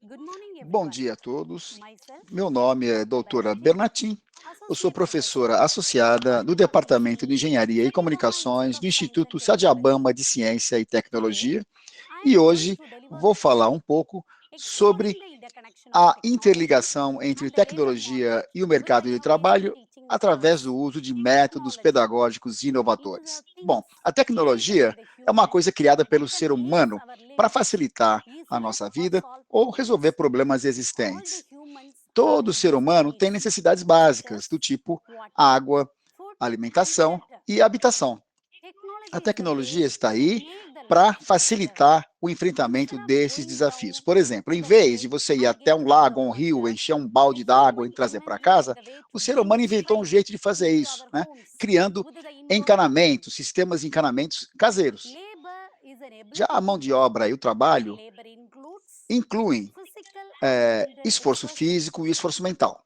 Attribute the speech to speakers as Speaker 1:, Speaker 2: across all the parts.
Speaker 1: Good morning,
Speaker 2: Bom
Speaker 1: everyone.
Speaker 2: dia a todos.
Speaker 1: Myself,
Speaker 2: Meu nome é doutora
Speaker 1: Bernadine,
Speaker 2: Bernatim. Eu sou
Speaker 1: Associate Professor
Speaker 2: professora associada do Departamento de Engenharia e
Speaker 1: studying the high Institute
Speaker 2: Comunicações do
Speaker 1: of Science and
Speaker 2: Instituto
Speaker 1: Technology.
Speaker 2: Sadiabama de Ciência e
Speaker 1: Today,
Speaker 2: Tecnologia.
Speaker 1: I
Speaker 2: E
Speaker 1: am going
Speaker 2: hoje
Speaker 1: to deliver
Speaker 2: vou
Speaker 1: the
Speaker 2: falar
Speaker 1: topic
Speaker 2: um pouco sobre
Speaker 1: Exploring the Interconnection of
Speaker 2: a
Speaker 1: Technology
Speaker 2: interligação entre
Speaker 1: and the Labor Market
Speaker 2: tecnologia e o
Speaker 1: with
Speaker 2: mercado de
Speaker 1: Innovation
Speaker 2: trabalho
Speaker 1: Teaching
Speaker 2: através
Speaker 1: Methods.
Speaker 2: do uso de métodos
Speaker 1: Technology,
Speaker 2: pedagógicos
Speaker 1: it is a
Speaker 2: inovadores.
Speaker 1: things
Speaker 2: Bom, a
Speaker 1: created by
Speaker 2: tecnologia
Speaker 1: the
Speaker 2: é uma
Speaker 1: human
Speaker 2: coisa criada pelo
Speaker 1: that
Speaker 2: ser
Speaker 1: makes
Speaker 2: humano
Speaker 1: our
Speaker 2: para
Speaker 1: living
Speaker 2: facilitar a
Speaker 1: easier
Speaker 2: nossa
Speaker 1: or
Speaker 2: vida
Speaker 1: solve
Speaker 2: ou resolver
Speaker 1: problems.
Speaker 2: problemas
Speaker 1: All the
Speaker 2: existentes.
Speaker 1: humans have
Speaker 2: Todo ser
Speaker 1: basic
Speaker 2: humano tem
Speaker 1: needs
Speaker 2: necessidades
Speaker 1: such
Speaker 2: básicas,
Speaker 1: as
Speaker 2: do tipo
Speaker 1: water,
Speaker 2: água,
Speaker 1: food, and
Speaker 2: alimentação
Speaker 1: shelter.
Speaker 2: e habitação. A
Speaker 1: Technology is the way
Speaker 2: tecnologia está
Speaker 1: to
Speaker 2: aí
Speaker 1: make the
Speaker 2: para
Speaker 1: life easier.
Speaker 2: facilitar o
Speaker 1: Instead
Speaker 2: enfrentamento
Speaker 1: of
Speaker 2: desses
Speaker 1: going
Speaker 2: desafios.
Speaker 1: down
Speaker 2: Por exemplo,
Speaker 1: to
Speaker 2: em
Speaker 1: the
Speaker 2: vez de
Speaker 1: village
Speaker 2: você ir
Speaker 1: and
Speaker 2: até um
Speaker 1: getting the
Speaker 2: lago ou um rio,
Speaker 1: water,
Speaker 2: encher um
Speaker 1: a
Speaker 2: balde d'água
Speaker 1: human
Speaker 2: e trazer para
Speaker 1: imagined
Speaker 2: casa,
Speaker 1: the way to
Speaker 2: o ser
Speaker 1: bring
Speaker 2: humano inventou um
Speaker 1: pipe
Speaker 2: jeito de fazer
Speaker 1: into
Speaker 2: isso,
Speaker 1: our
Speaker 2: né?
Speaker 1: homes
Speaker 2: Criando
Speaker 1: with the indoor water.
Speaker 2: encanamentos, sistemas de encanamentos caseiros.
Speaker 1: Labor is an
Speaker 2: Já
Speaker 1: ability
Speaker 2: a
Speaker 1: to
Speaker 2: mão de
Speaker 1: work,
Speaker 2: obra e o
Speaker 1: and
Speaker 2: trabalho
Speaker 1: labor includes
Speaker 2: incluem
Speaker 1: physical and mental
Speaker 2: esforço
Speaker 1: exertion.
Speaker 2: físico e esforço mental.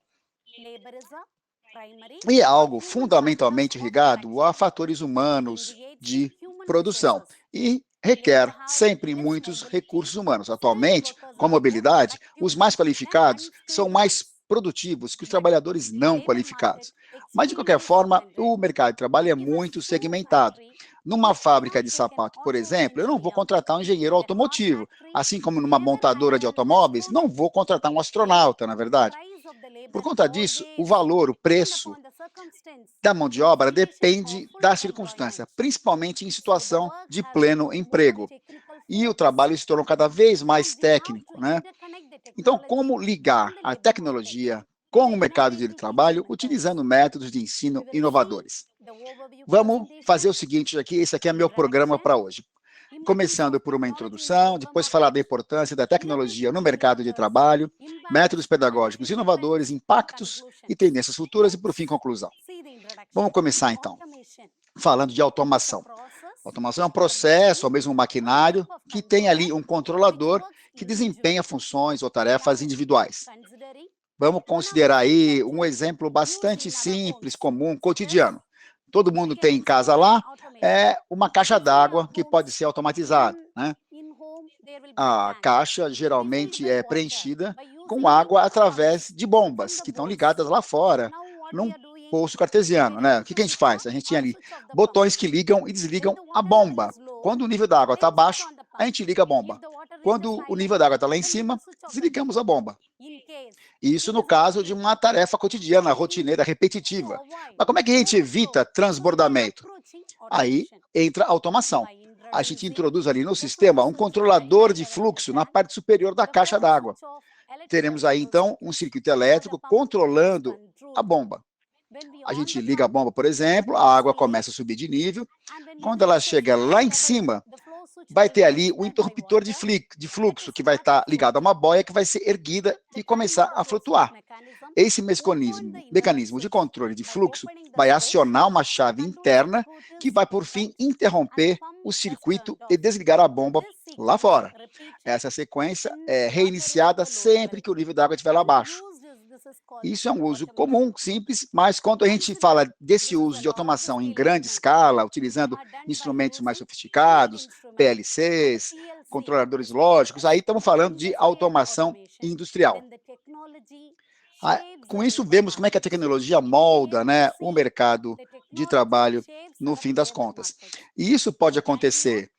Speaker 1: Labor is a primary
Speaker 2: E é
Speaker 1: or
Speaker 2: algo
Speaker 1: human factors
Speaker 2: fundamentalmente
Speaker 1: of
Speaker 2: ligado a
Speaker 1: production.
Speaker 2: fatores
Speaker 1: It
Speaker 2: humanos
Speaker 1: engaged in
Speaker 2: de
Speaker 1: human
Speaker 2: produção
Speaker 1: resources.
Speaker 2: e
Speaker 1: Labor
Speaker 2: requer
Speaker 1: have
Speaker 2: sempre
Speaker 1: less
Speaker 2: muitos
Speaker 1: mobility.
Speaker 2: recursos humanos.
Speaker 1: Skilled
Speaker 2: Atualmente,
Speaker 1: workers
Speaker 2: com a
Speaker 1: are more
Speaker 2: mobilidade, os
Speaker 1: productive
Speaker 2: mais
Speaker 1: than
Speaker 2: qualificados são
Speaker 1: unskilled
Speaker 2: mais
Speaker 1: ones.
Speaker 2: produtivos que os
Speaker 1: But
Speaker 2: trabalhadores não
Speaker 1: labor market
Speaker 2: qualificados. Mas, de qualquer
Speaker 1: extremely
Speaker 2: forma,
Speaker 1: fragmented.
Speaker 2: o mercado de trabalho é
Speaker 1: Is a
Speaker 2: muito
Speaker 1: shoe
Speaker 2: segmentado.
Speaker 1: factory,
Speaker 2: Numa
Speaker 1: you
Speaker 2: fábrica
Speaker 1: cannot
Speaker 2: de
Speaker 1: take an
Speaker 2: sapato, por
Speaker 1: auto
Speaker 2: exemplo, eu não vou
Speaker 1: engineer.
Speaker 2: contratar um engenheiro
Speaker 1: In a car
Speaker 2: automotivo.
Speaker 1: factory,
Speaker 2: Assim como numa
Speaker 1: neither
Speaker 2: montadora de
Speaker 1: hire an
Speaker 2: automóveis, não
Speaker 1: astronaut.
Speaker 2: vou contratar um
Speaker 1: Yet,
Speaker 2: astronauta, na
Speaker 1: the
Speaker 2: verdade.
Speaker 1: price of the
Speaker 2: Por
Speaker 1: labor
Speaker 2: conta disso, o
Speaker 1: always
Speaker 2: valor, o
Speaker 1: depend
Speaker 2: preço
Speaker 1: upon the circumstance
Speaker 2: da mão de
Speaker 1: in the
Speaker 2: obra
Speaker 1: situation of
Speaker 2: depende
Speaker 1: full
Speaker 2: da circunstância,
Speaker 1: employment.
Speaker 2: principalmente em
Speaker 1: So the
Speaker 2: situação
Speaker 1: work
Speaker 2: de
Speaker 1: has
Speaker 2: pleno
Speaker 1: become more
Speaker 2: emprego.
Speaker 1: technical
Speaker 2: E o
Speaker 1: focused.
Speaker 2: trabalho se tornou cada vez mais
Speaker 1: And we have to
Speaker 2: técnico, né?
Speaker 1: interconnect the
Speaker 2: Então,
Speaker 1: technology
Speaker 2: como ligar
Speaker 1: and the
Speaker 2: a
Speaker 1: labor market
Speaker 2: tecnologia
Speaker 1: with
Speaker 2: com
Speaker 1: the
Speaker 2: o mercado de
Speaker 1: innovative teaching
Speaker 2: trabalho
Speaker 1: methods.
Speaker 2: utilizando métodos de
Speaker 1: We
Speaker 2: ensino
Speaker 1: will see
Speaker 2: inovadores?
Speaker 1: the overview
Speaker 2: Vamos
Speaker 1: presentation,
Speaker 2: fazer o seguinte aqui, esse aqui é meu programa
Speaker 1: introduction,
Speaker 2: para hoje.
Speaker 1: importance
Speaker 2: Começando
Speaker 1: of
Speaker 2: por uma
Speaker 1: technology in the
Speaker 2: introdução,
Speaker 1: labor
Speaker 2: depois falar
Speaker 1: market,
Speaker 2: da importância da tecnologia
Speaker 1: innovative
Speaker 2: no
Speaker 1: teaching
Speaker 2: mercado de
Speaker 1: methods,
Speaker 2: trabalho, métodos
Speaker 1: impacts and the
Speaker 2: pedagógicos
Speaker 1: future trends,
Speaker 2: inovadores, impactos e
Speaker 1: conclusions.
Speaker 2: tendências futuras e, por fim,
Speaker 1: Let's
Speaker 2: conclusão.
Speaker 1: see the
Speaker 2: Vamos
Speaker 1: introduction.
Speaker 2: começar, então,
Speaker 1: Automation.
Speaker 2: falando de
Speaker 1: It is a
Speaker 2: automação.
Speaker 1: process
Speaker 2: Automação é um
Speaker 1: or machine
Speaker 2: processo, ou mesmo um
Speaker 1: with a group
Speaker 2: maquinário,
Speaker 1: of
Speaker 2: que tem
Speaker 1: controllers
Speaker 2: ali um
Speaker 1: which
Speaker 2: controlador
Speaker 1: works
Speaker 2: que
Speaker 1: individually.
Speaker 2: desempenha funções ou tarefas
Speaker 1: Now,
Speaker 2: individuais.
Speaker 1: considering
Speaker 2: Vamos
Speaker 1: one of the
Speaker 2: considerar aí um
Speaker 1: structures
Speaker 2: exemplo
Speaker 1: used
Speaker 2: bastante
Speaker 1: in our
Speaker 2: simples,
Speaker 1: homes,
Speaker 2: comum,
Speaker 1: such as
Speaker 2: cotidiano. Todo
Speaker 1: we
Speaker 2: mundo
Speaker 1: can
Speaker 2: tem em casa
Speaker 1: explore
Speaker 2: lá
Speaker 1: automation.
Speaker 2: uma caixa
Speaker 1: If in our
Speaker 2: d'água que
Speaker 1: homes,
Speaker 2: pode ser automatizada,
Speaker 1: in
Speaker 2: né?
Speaker 1: in home there will be a
Speaker 2: A
Speaker 1: tank.
Speaker 2: caixa
Speaker 1: We filled
Speaker 2: geralmente
Speaker 1: by
Speaker 2: é
Speaker 1: water
Speaker 2: preenchida
Speaker 1: by
Speaker 2: com
Speaker 1: using
Speaker 2: água através
Speaker 1: pumps
Speaker 2: de
Speaker 1: from
Speaker 2: bombas
Speaker 1: the
Speaker 2: que estão
Speaker 1: bores.
Speaker 2: ligadas lá fora,
Speaker 1: Now what we
Speaker 2: num
Speaker 1: are doing,
Speaker 2: poço
Speaker 1: we
Speaker 2: cartesiano, né? O
Speaker 1: need
Speaker 2: que
Speaker 1: to
Speaker 2: que a gente
Speaker 1: switch
Speaker 2: faz?
Speaker 1: on
Speaker 2: A gente tem
Speaker 1: or
Speaker 2: ali
Speaker 1: switch off the
Speaker 2: botões
Speaker 1: pumps.
Speaker 2: que ligam e
Speaker 1: If
Speaker 2: desligam
Speaker 1: the
Speaker 2: a
Speaker 1: water level
Speaker 2: bomba.
Speaker 1: is low,
Speaker 2: Quando o nível da água está
Speaker 1: then switch
Speaker 2: baixo,
Speaker 1: on the
Speaker 2: a
Speaker 1: pump.
Speaker 2: gente liga a
Speaker 1: If
Speaker 2: bomba.
Speaker 1: the water reaches
Speaker 2: Quando o
Speaker 1: high
Speaker 2: nível da água
Speaker 1: level,
Speaker 2: está lá em
Speaker 1: then we will
Speaker 2: cima,
Speaker 1: switch off the pump.
Speaker 2: desligamos a bomba.
Speaker 1: In case
Speaker 2: Isso
Speaker 1: it
Speaker 2: no
Speaker 1: is
Speaker 2: caso de
Speaker 1: working
Speaker 2: uma tarefa cotidiana,
Speaker 1: correctly,
Speaker 2: rotineira,
Speaker 1: to
Speaker 2: repetitiva.
Speaker 1: avoid
Speaker 2: Mas como é que a gente
Speaker 1: overflow,
Speaker 2: evita
Speaker 1: so we can
Speaker 2: transbordamento?
Speaker 1: approaching
Speaker 2: Aí
Speaker 1: automation
Speaker 2: entra a automação.
Speaker 1: by
Speaker 2: A gente
Speaker 1: introducing
Speaker 2: introduz ali no
Speaker 1: the flow
Speaker 2: sistema um
Speaker 1: switch at the
Speaker 2: controlador
Speaker 1: high
Speaker 2: de
Speaker 1: level of the
Speaker 2: fluxo na
Speaker 1: tank.
Speaker 2: parte superior da
Speaker 1: The
Speaker 2: caixa
Speaker 1: flow
Speaker 2: d'água.
Speaker 1: switch off
Speaker 2: Teremos
Speaker 1: electrical
Speaker 2: aí,
Speaker 1: circuit
Speaker 2: então, um circuito
Speaker 1: where the
Speaker 2: elétrico
Speaker 1: pump is
Speaker 2: controlando a
Speaker 1: controlled.
Speaker 2: bomba.
Speaker 1: When we
Speaker 2: A
Speaker 1: on
Speaker 2: gente
Speaker 1: the
Speaker 2: liga a
Speaker 1: pump,
Speaker 2: bomba, por
Speaker 1: it
Speaker 2: exemplo, a
Speaker 1: goes
Speaker 2: água
Speaker 1: low,
Speaker 2: começa a subir de nível.
Speaker 1: and when we
Speaker 2: Quando ela
Speaker 1: reach a
Speaker 2: chega
Speaker 1: high
Speaker 2: lá em
Speaker 1: level,
Speaker 2: cima,
Speaker 1: the flow switch
Speaker 2: vai
Speaker 1: will
Speaker 2: ter
Speaker 1: be
Speaker 2: ali o
Speaker 1: triggered by
Speaker 2: interruptor de
Speaker 1: water
Speaker 2: de
Speaker 1: and it
Speaker 2: fluxo, que vai
Speaker 1: start to
Speaker 2: estar
Speaker 1: float.
Speaker 2: ligado a uma boia que vai ser erguida
Speaker 1: The
Speaker 2: e começar
Speaker 1: timer
Speaker 2: a
Speaker 1: process
Speaker 2: flutuar.
Speaker 1: mechanism
Speaker 2: Esse
Speaker 1: opened the internal
Speaker 2: mecanismo de
Speaker 1: switch
Speaker 2: controle de
Speaker 1: by
Speaker 2: fluxo
Speaker 1: opening the
Speaker 2: vai
Speaker 1: switch
Speaker 2: acionar uma chave
Speaker 1: and to the
Speaker 2: interna que
Speaker 1: circuitous
Speaker 2: vai, por fim,
Speaker 1: pumps and the
Speaker 2: interromper
Speaker 1: pump
Speaker 2: o
Speaker 1: was
Speaker 2: circuito
Speaker 1: turned
Speaker 2: e
Speaker 1: off.
Speaker 2: desligar a bomba
Speaker 1: This
Speaker 2: lá
Speaker 1: sequence
Speaker 2: fora.
Speaker 1: repeated
Speaker 2: Essa sequência
Speaker 1: when
Speaker 2: é
Speaker 1: water
Speaker 2: reiniciada
Speaker 1: level low
Speaker 2: sempre
Speaker 1: level.
Speaker 2: que o nível d'água estiver lá
Speaker 1: To
Speaker 2: abaixo.
Speaker 1: use this is called
Speaker 2: Isso é um uso
Speaker 1: automation.
Speaker 2: comum, simples, mas quando a gente
Speaker 1: Consider
Speaker 2: fala desse
Speaker 1: this is
Speaker 2: uso
Speaker 1: a
Speaker 2: de
Speaker 1: large
Speaker 2: automação em
Speaker 1: scale
Speaker 2: grande
Speaker 1: instrument
Speaker 2: escala, utilizando
Speaker 1: are done by
Speaker 2: instrumentos mais
Speaker 1: using field
Speaker 2: sofisticados,
Speaker 1: instruments and a
Speaker 2: PLCs,
Speaker 1: PLC
Speaker 2: controladores lógicos,
Speaker 1: software.
Speaker 2: aí estamos falando de
Speaker 1: This scale
Speaker 2: automação
Speaker 1: automation,
Speaker 2: industrial.
Speaker 1: then the technology
Speaker 2: Ah,
Speaker 1: shapes the
Speaker 2: com isso,
Speaker 1: labor
Speaker 2: vemos como é que a
Speaker 1: market.
Speaker 2: tecnologia
Speaker 1: Here
Speaker 2: molda,
Speaker 1: we
Speaker 2: né, o
Speaker 1: see
Speaker 2: mercado
Speaker 1: the
Speaker 2: de
Speaker 1: technology
Speaker 2: trabalho
Speaker 1: shapes
Speaker 2: no
Speaker 1: our
Speaker 2: fim das
Speaker 1: labor
Speaker 2: contas.
Speaker 1: market.
Speaker 2: E isso pode
Speaker 1: The value
Speaker 2: acontecer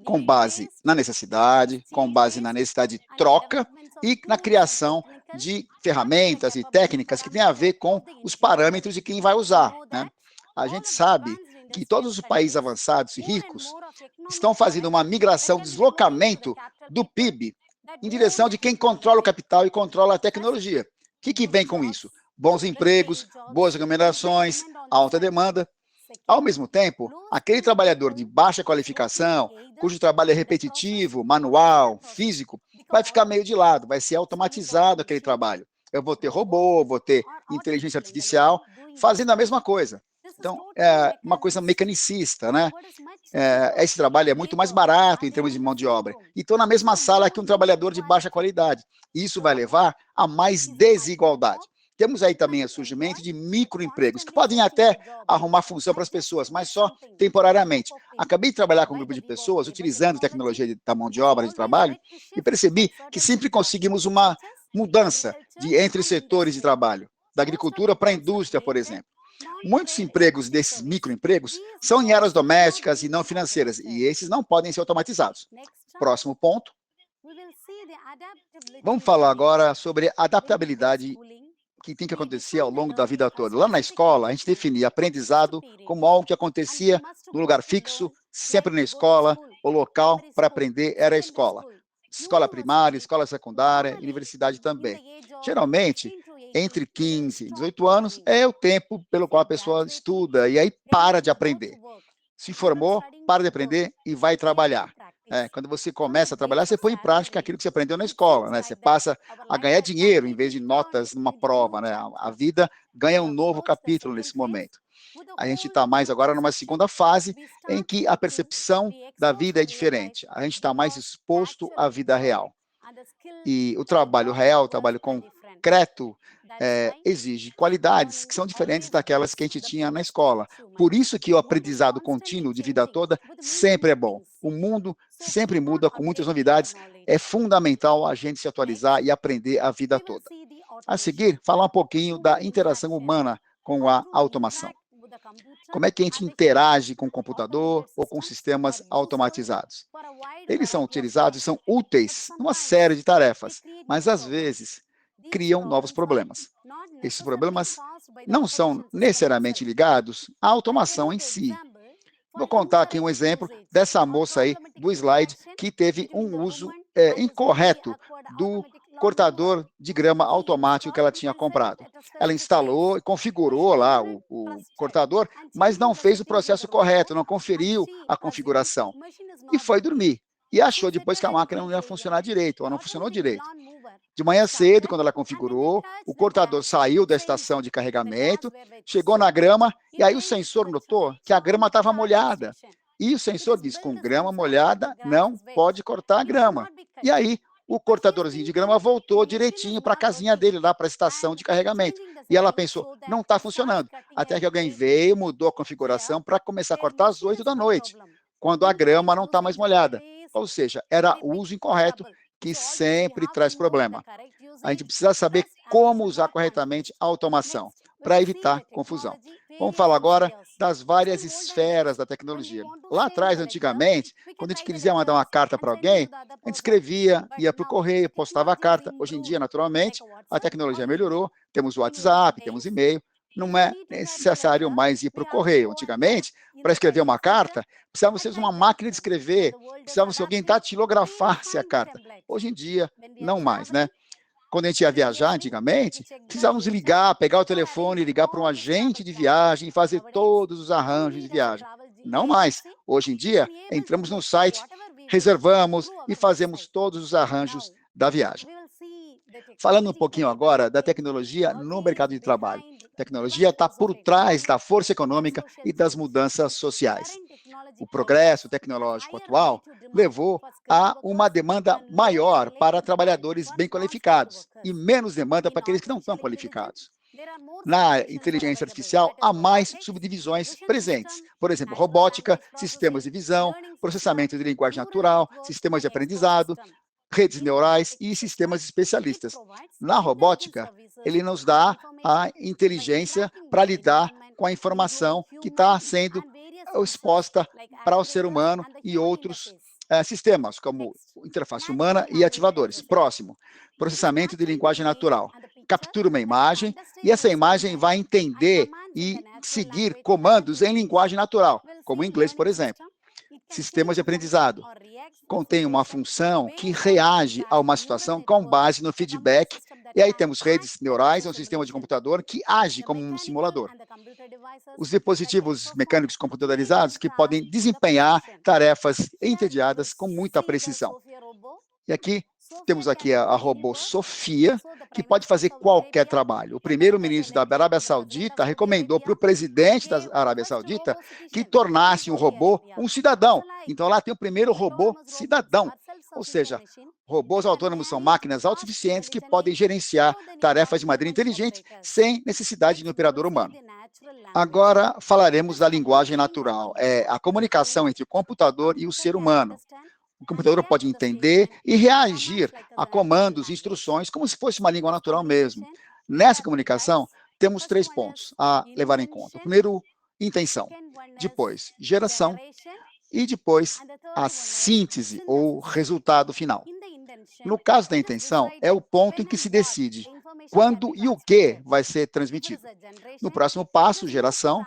Speaker 2: com
Speaker 1: gain
Speaker 2: base
Speaker 1: based
Speaker 2: na
Speaker 1: on the
Speaker 2: necessidade, com base na
Speaker 1: exchanges
Speaker 2: necessidade de
Speaker 1: and the
Speaker 2: troca
Speaker 1: developments of
Speaker 2: e na
Speaker 1: tools and
Speaker 2: criação
Speaker 1: technical
Speaker 2: de
Speaker 1: or in the
Speaker 2: ferramentas e
Speaker 1: capability
Speaker 2: técnicas que têm a ver
Speaker 1: parameter
Speaker 2: com
Speaker 1: of the
Speaker 2: os
Speaker 1: integrator.
Speaker 2: parâmetros de quem vai
Speaker 1: We
Speaker 2: usar,
Speaker 1: know
Speaker 2: né?
Speaker 1: that
Speaker 2: A
Speaker 1: all
Speaker 2: gente
Speaker 1: of the
Speaker 2: sabe
Speaker 1: advanced
Speaker 2: que
Speaker 1: industrial
Speaker 2: todos os países
Speaker 1: countries,
Speaker 2: avançados e
Speaker 1: more and
Speaker 2: ricos
Speaker 1: more of economic
Speaker 2: estão fazendo
Speaker 1: wealth
Speaker 2: uma
Speaker 1: that
Speaker 2: migração,
Speaker 1: can flow into the
Speaker 2: deslocamento
Speaker 1: capital
Speaker 2: do
Speaker 1: people
Speaker 2: PIB
Speaker 1: that
Speaker 2: em
Speaker 1: own
Speaker 2: direção
Speaker 1: the
Speaker 2: de quem controla o
Speaker 1: technology.
Speaker 2: capital e controla a
Speaker 1: Thus,
Speaker 2: tecnologia. O que
Speaker 1: good
Speaker 2: vem com
Speaker 1: jobs,
Speaker 2: isso? Bons
Speaker 1: well-paying
Speaker 2: empregos,
Speaker 1: jobs
Speaker 2: boas
Speaker 1: will be
Speaker 2: remunerações,
Speaker 1: demand on the
Speaker 2: alta
Speaker 1: side.
Speaker 2: demanda. Ao
Speaker 1: Second,
Speaker 2: mesmo tempo,
Speaker 1: low
Speaker 2: aquele
Speaker 1: skilled
Speaker 2: trabalhador de
Speaker 1: people
Speaker 2: baixa
Speaker 1: working
Speaker 2: qualificação,
Speaker 1: either
Speaker 2: cujo trabalho é
Speaker 1: in the process
Speaker 2: repetitivo,
Speaker 1: or manual
Speaker 2: manual,
Speaker 1: process
Speaker 2: físico, vai
Speaker 1: become
Speaker 2: ficar meio de
Speaker 1: automated.
Speaker 2: lado, vai ser
Speaker 1: So we got
Speaker 2: automatizado aquele
Speaker 1: machines,
Speaker 2: trabalho. Eu vou ter
Speaker 1: robots,
Speaker 2: robô, vou ter
Speaker 1: or
Speaker 2: inteligência
Speaker 1: artificial intelligence
Speaker 2: artificial
Speaker 1: doing the
Speaker 2: fazendo a
Speaker 1: job.
Speaker 2: mesma coisa.
Speaker 1: This is
Speaker 2: Então,
Speaker 1: totally
Speaker 2: é uma coisa
Speaker 1: mechanized.
Speaker 2: mecanicista, né?
Speaker 1: What is much cheaper
Speaker 2: Esse trabalho é muito mais
Speaker 1: labor
Speaker 2: barato
Speaker 1: are
Speaker 2: em
Speaker 1: there
Speaker 2: termos de
Speaker 1: in the
Speaker 2: mão de
Speaker 1: same
Speaker 2: obra.
Speaker 1: room.
Speaker 2: E estão na mesma
Speaker 1: So
Speaker 2: sala
Speaker 1: low
Speaker 2: que um
Speaker 1: human
Speaker 2: trabalhador de baixa
Speaker 1: quality.
Speaker 2: qualidade. Isso vai
Speaker 1: Third,
Speaker 2: levar a mais
Speaker 1: it is a matter
Speaker 2: desigualdade.
Speaker 1: of Temos aí também o surgimento de microempregos, que podem até arrumar função para as pessoas, mas só temporariamente. Acabei de trabalhar com um grupo de pessoas utilizando tecnologia da mão de obra de trabalho e percebi que sempre conseguimos uma mudança entre setores de trabalho, da agricultura para a indústria, por exemplo. Muitos empregos desses microempregos são em áreas domésticas e não financeiras, e esses não podem ser automatizados. Próximo ponto. Vamos falar agora sobre adaptabilidade que tem que acontecer ao longo da vida toda. Lá na escola, a gente definia aprendizado como algo que acontecia no lugar fixo, sempre na escola, o local para aprender era a escola. Escola primária, escola secundária, universidade também. Geralmente, entre 15 e 18 anos é o tempo pelo qual a pessoa estuda e aí para de aprender. Se formou, para de aprender e vai trabalhar. Quando você começa a trabalhar, você põe em prática aquilo que você aprendeu na escola, né? Você passa a ganhar dinheiro em vez de notas numa prova, né? A vida ganha um novo capítulo nesse momento. A gente está mais agora numa segunda fase em que a percepção da vida é diferente. A gente está mais exposto à vida real. E o trabalho real, o trabalho concreto, exige qualidades que são diferentes daquelas que a gente tinha na escola. Por isso que o aprendizado contínuo de vida toda sempre é bom. O mundo sempre muda com muitas novidades. É fundamental a gente se atualizar e aprender a vida toda. A seguir, falar um pouquinho da interação humana com a automação. Como é que a gente interage com o computador ou com sistemas automatizados? Eles são utilizados e são úteis numa série de tarefas, mas às vezes criam novos problemas. Esses problemas não são necessariamente ligados à automação em si. Vou contar aqui um exemplo dessa moça aí do slide que teve um uso incorreto do cortador de grama automático que ela tinha comprado. Ela instalou e configurou lá o cortador, mas não fez o processo correto, não conferiu a configuração. E foi dormir. E achou depois que a máquina não ia funcionar direito, ou não funcionou direito. De manhã cedo, quando ela configurou, o cortador saiu da estação de carregamento, chegou na grama, e aí o sensor notou que a grama estava molhada. E o sensor diz, com grama molhada, não pode cortar a grama. E aí, o cortadorzinho de grama voltou direitinho para a casinha dele, lá para a estação de carregamento. E ela pensou, não está funcionando. Até que alguém veio, mudou a configuração para começar a cortar às 8 da noite, quando a grama não está mais molhada. Ou seja, era o uso incorreto, que sempre traz problema. A gente precisa saber como usar corretamente a automação, para evitar confusão. Vamos falar agora das várias esferas da tecnologia. Lá atrás, antigamente, quando a gente queria mandar uma carta para alguém, a gente escrevia, ia para o correio, postava a carta. Hoje em dia, naturalmente, a tecnologia melhorou, temos o WhatsApp, temos e-mail, não é necessário mais ir para o correio. Antigamente, para escrever uma carta, precisava ser uma máquina de escrever, precisava ser alguém datilografasse a carta. Hoje em dia, não mais, né? Quando a gente ia viajar, antigamente, precisávamos ligar, pegar o telefone, ligar para um agente de viagem e fazer todos os arranjos de viagem. Não mais. Hoje em dia, entramos no site, reservamos e fazemos todos os arranjos da viagem. Falando um pouquinho agora da tecnologia no mercado de trabalho. A tecnologia está por trás da força econômica e das mudanças sociais. O progresso tecnológico atual levou a uma demanda maior para trabalhadores bem qualificados e menos demanda para aqueles que não estão qualificados. Na inteligência artificial, há mais subdivisões presentes. Por exemplo, robótica, sistemas de visão, processamento de linguagem natural, sistemas de aprendizado, redes neurais e sistemas especialistas. Na robótica, ele nos dá a inteligência para lidar com a informação que está sendo exposta para o ser humano e outros sistemas, como interface humana e ativadores. Próximo, processamento de linguagem natural. Captura uma imagem e essa imagem vai entender e seguir comandos em linguagem natural, como o inglês, por exemplo. Sistemas de aprendizado. Contém uma função que reage a uma situação com base no feedback. E aí temos redes neurais, um sistema de computador que age como um simulador. Os dispositivos mecânicos computadorizados que podem desempenhar tarefas entediadas com muita precisão. E aqui temos aqui a robô Sofia, que pode fazer qualquer trabalho. O primeiro-ministro da Arábia Saudita recomendou para o presidente da Arábia Saudita que tornasse um robô um cidadão. Então, lá tem o primeiro robô cidadão. Ou seja, robôs autônomos são máquinas autossuficientes que podem gerenciar tarefas de maneira inteligente sem necessidade de um operador humano. Agora falaremos da linguagem natural, a comunicação entre o computador e o ser humano. O computador pode entender e reagir a comandos e instruções como se fosse uma língua natural mesmo. Nessa comunicação, temos 3 pontos a levar em conta. O primeiro, intenção. Depois, geração. E depois, a síntese ou resultado final. No caso da intenção, é o ponto em que se decide quando e o que vai ser transmitido. No próximo passo, geração,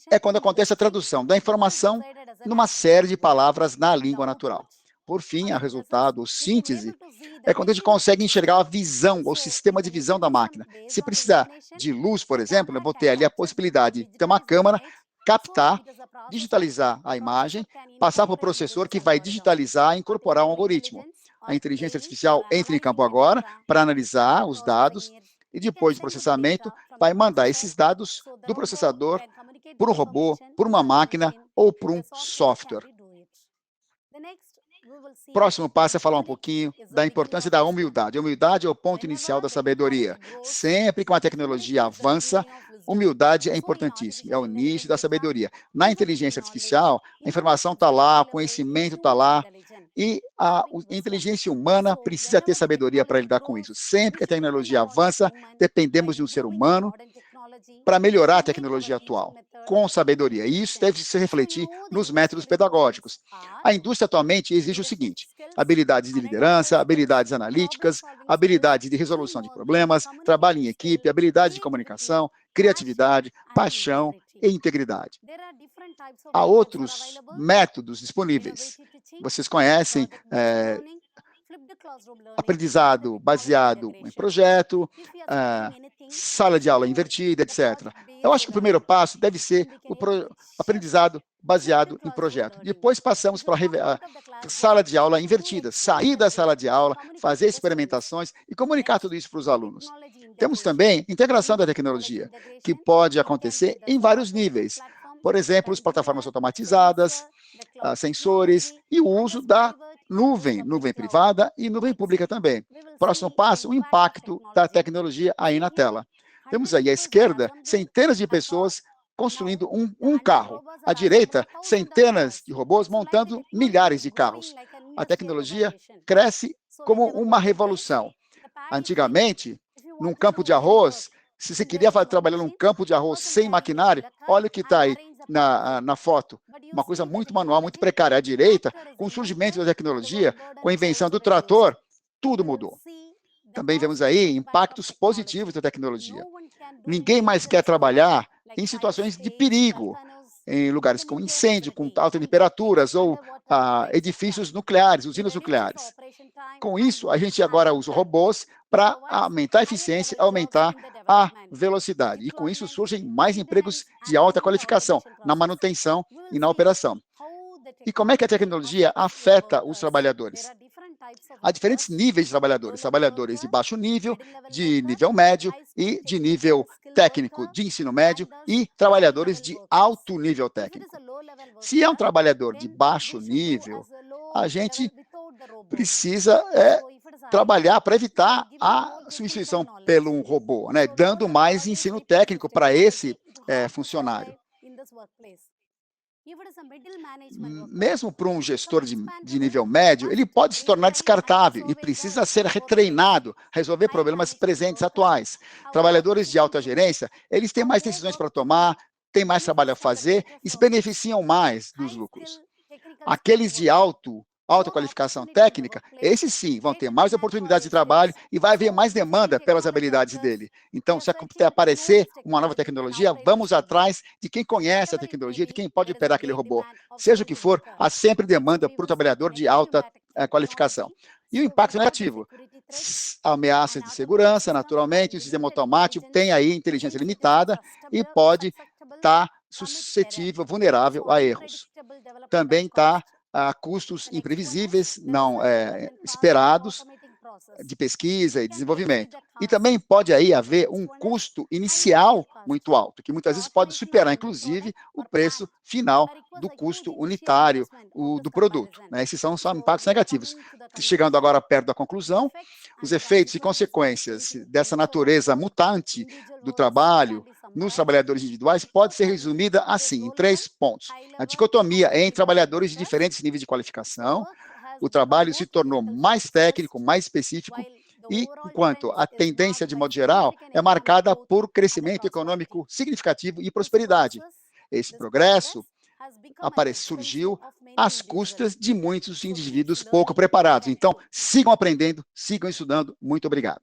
Speaker 1: é quando acontece a tradução da informação numa série de palavras na língua natural. Por fim, a resultado, ou síntese, é quando a gente consegue enxergar a visão, ou sistema de visão da máquina. Se precisar de luz, por exemplo, eu vou ter ali a possibilidade de ter uma câmera, captar, digitalizar a imagem, passar para o processor que vai digitalizar e incorporar um algoritmo. A inteligência artificial entra em campo agora para analisar os dados e depois do processamento vai mandar esses dados do processador por um robô, por uma máquina ou por um software. Próximo passo é falar um pouquinho da importância da humildade. A humildade é o ponto inicial da sabedoria. Sempre que uma tecnologia avança, humildade é importantíssima, é o início da sabedoria. Na inteligência artificial, a informação está lá, o conhecimento está lá, e a inteligência humana precisa ter sabedoria para lidar com isso. Sempre que a tecnologia avança, dependemos de um ser humano para melhorar a tecnologia atual, com sabedoria. E isso deve se refletir nos métodos pedagógicos. A indústria atualmente exige o seguinte: habilidades de liderança, habilidades analíticas, habilidades de resolução de problemas, trabalho em equipe, habilidade de comunicação, criatividade, paixão e integridade. Há outros métodos disponíveis. Vocês conhecem aprendizado baseado em projeto, sala de aula invertida, etc. Eu acho que o primeiro passo deve ser o aprendizado baseado em projeto. Depois passamos para a sala de aula invertida, sair da sala de aula, fazer experimentações e comunicar tudo isso para os alunos. Temos também integração da tecnologia, que pode acontecer em vários níveis. Por exemplo, as plataformas automatizadas, sensores e o uso da nuvem privada e nuvem pública também. Próximo passo, o impacto da tecnologia aí na tela. Temos aí à esquerda centenas de pessoas construindo um carro. À direita, centenas de robôs montando milhares de carros. A tecnologia cresce como uma revolução. Antigamente, num campo de arroz, se você queria trabalhar num campo de arroz sem maquinário, olha o que está aí na foto. Uma coisa muito manual, muito precária. À direita, com o surgimento da tecnologia, com a invenção do trator, tudo mudou. Também vemos aí impactos positivos da tecnologia. Ninguém mais quer trabalhar em situações de perigo, em lugares com incêndio, com altas temperaturas, ou edifícios nucleares, usinas nucleares. Com isso, a gente agora usa robôs para aumentar a eficiência, aumentar a velocidade. E com isso surgem mais empregos de alta qualificação na manutenção e na operação. E como é que a tecnologia afeta os trabalhadores? Há diferentes níveis de trabalhadores. Trabalhadores de baixo nível, de nível médio e de nível técnico de ensino médio e trabalhadores de alto nível técnico. Se é um trabalhador de baixo nível, a gente precisa trabalhar para evitar a substituição pelo um robô, né, dando mais ensino técnico para esse funcionário. Mesmo para um gestor de nível médio, ele pode se tornar descartável e precisa ser retreinado, resolver problemas presentes, atuais. Trabalhadores de alta gerência, eles têm mais decisões para tomar, têm mais trabalho a fazer e se beneficiam mais dos lucros. Aqueles de alta qualificação técnica, esses sim vão ter mais oportunidades de trabalho e vai haver mais demanda pelas habilidades dele. Então, se aparecer uma nova tecnologia, vamos atrás de quem conhece a tecnologia, de quem pode operar aquele robô. Seja o que for, há sempre demanda para o trabalhador de alta qualificação. E o impacto negativo? Ameaças de segurança, naturalmente, o sistema automático tem aí inteligência limitada e pode estar suscetível, vulnerável a erros. Também está a custos imprevisíveis, não esperados, de pesquisa e desenvolvimento. E também pode aí haver um custo inicial muito alto, que muitas vezes pode superar, inclusive, o preço final do custo unitário do produto, né? Esses são só impactos negativos. Chegando agora perto da conclusão, os efeitos e consequências dessa natureza mutante do trabalho nos trabalhadores individuais pode ser resumida assim, em 3 pontos. A dicotomia entre trabalhadores de diferentes níveis de qualificação, o trabalho se tornou mais técnico, mais específico, e enquanto a tendência, de modo geral, é marcada por crescimento econômico significativo e prosperidade. Esse progresso surgiu às custas de muitos indivíduos pouco preparados. Então, sigam aprendendo, sigam estudando. Muito obrigado.